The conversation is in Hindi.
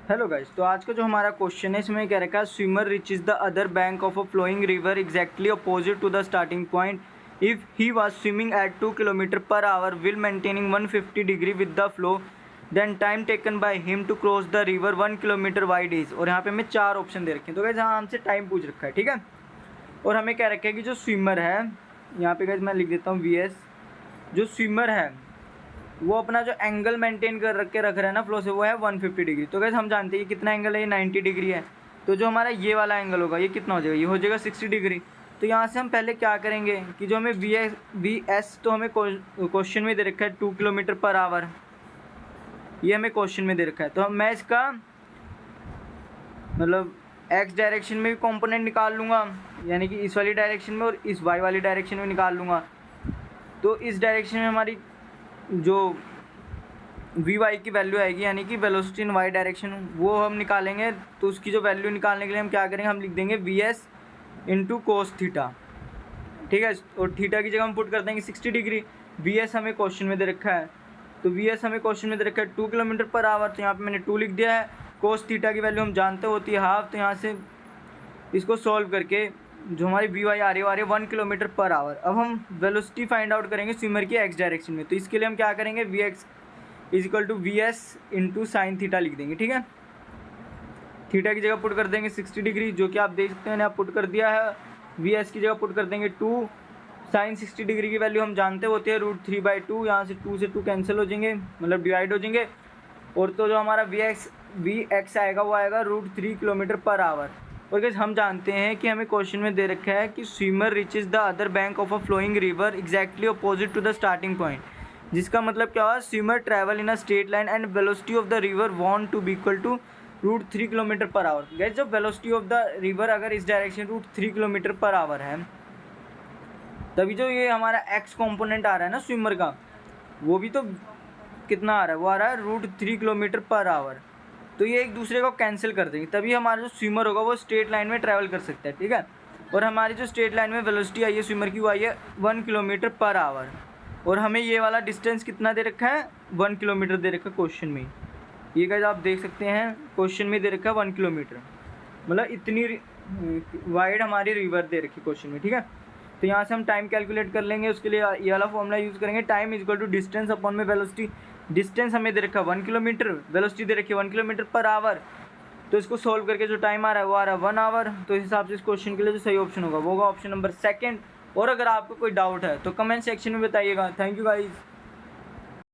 हेलो गाइस, तो आज का जो हमारा क्वेश्चन है इसमें क्या रखा है, swimmer reaches the other bank of a flowing river exactly opposite to the starting point if he was swimming at 2 kilometre per hour will maintaining 150 degree with the flow then time taken by him to cross the river 1 kilometre wide is. और यहाँ पे हमें 4 ऑप्शन दे रखे हैं। तो गाइस यहाँ हमसे टाइम पूछ रखा है, ठीक है। और हमें क्या रखा है कि जो स्विमर है, यहाँ पे गाइस मैं लिख देता हूँ वी जो स्विमर है वो अपना जो एंगल मेंटेन कर रख रहा है ना फ्लो से, वो है 150 डिग्री। तो गैस हम जानते हैं कि कितना एंगल है, ये 90 डिग्री है। तो जो हमारा ये वाला एंगल होगा ये कितना हो जाएगा, ये हो जाएगा 60 डिग्री। तो यहाँ से हम पहले क्या करेंगे कि जो हमें वी एस तो हमें क्वेश्चन में दे रखा है 2 किलोमीटर पर आवर, ये हमें क्वेश्चन में दे रखा है। तो मैं इसका मतलब एक्स डायरेक्शन में भी कॉम्पोनेंट निकाल लूँगा, यानी कि इस वाली डायरेक्शन में, और इस वाई वाली डायरेक्शन में निकाल लूँगा। तो इस डायरेक्शन में हमारी जो वी वाई की वैल्यू आएगी, यानी कि वेलोसिटी इन वाई डायरेक्शन, वो हम निकालेंगे। तो उसकी जो वैल्यू निकालने के लिए हम क्या करेंगे, हम लिख देंगे we s into cos theta, ठीक है। और थीटा की जगह हम पुट कर देंगे 60 डिग्री। वी एस हमें क्वेश्चन में दे रखा है, तो वी एस हमें क्वेश्चन में दे रखा है 2 किलोमीटर पर आवर। तो यहाँ पे मैंने 2 लिख दिया है। कोस थीटा की वैल्यू हम जानते होती है हाफ। तो यहाँ से इसको सॉल्व करके जो हमारी वी वाई आ रही है 1 किलोमीटर पर आवर। अब हम वेलोसिटी फाइंड आउट करेंगे स्विमर की एक्स डायरेक्शन में। तो इसके लिए हम क्या करेंगे, v x is equal to v s into sine theta लिख देंगे, ठीक है। थीटा की जगह पुट कर देंगे 60 डिग्री, जो कि आप देख सकते हैं, मैंने आप पुट कर दिया है। वी एस की जगह पुट कर देंगे 2। साइन 60 डिग्री की वैल्यू हम जानते होते हैं √3/2। यहाँ से 2 से 2 कैंसिल हो जाएंगे, मतलब डिवाइड हो जाएंगे। और तो जो हमारा वी एक्स आएगा वो आएगा √3 किलोमीटर पर आवर। और गाइस हम जानते हैं कि हमें क्वेश्चन में दे रखा है कि swimmer reaches the other bank of a flowing river exactly opposite to the starting point, जिसका मतलब क्या हुआ, swimmer travel in a straight line and velocity of the river want to be equal to √3 kilometre per hour. Guys जब वेलोसिटी ऑफ द रिवर अगर इस डायरेक्शन √3 किलोमीटर पर आवर है, तभी जो ये हमारा एक्स कॉम्पोनेंट आ रहा है ना स्विमर का, वो भी तो कितना आ रहा है, वो आ रहा है √3 किलोमीटर पर आवर। तो ये एक दूसरे को कैंसिल कर देंगे, तभी हमारा जो स्विमर होगा वो स्ट्रेट लाइन में ट्रैवल कर सकता है, ठीक है। और हमारी जो स्ट्रेट लाइन में वेलोसिटी आई है स्विमर की, वो आई है 1 किलोमीटर पर आवर। और हमें ये वाला डिस्टेंस कितना दे रखा है, 1 किलोमीटर दे रखा है क्वेश्चन में। ये गाइस आप देख सकते हैं क्वेश्चन में दे रखा है 1 किलोमीटर, मतलब इतनी वाइड हमारी रिवर दे रखी क्वेश्चन में, ठीक है। तो यहाँ से हम टाइम कैलकुलेट कर लेंगे। उसके लिए ये वाला फॉर्मूला यूज़ करेंगे, time is equal to distance upon में वेलोसिटी। डिस्टेंस हमें दे रखा है 1 किलोमीटर, वेलोसिटी दे रखी है 1 किलोमीटर पर आवर। तो इसको सोल्व करके जो टाइम आ रहा है वो आ रहा है 1 आवर। तो इस हिसाब से इस क्वेश्चन के लिए जो सही ऑप्शन होगा वो होगा ऑप्शन नंबर 2। और अगर आपको कोई डाउट है तो कमेंट सेक्शन में बताइएगा। Thank you guys.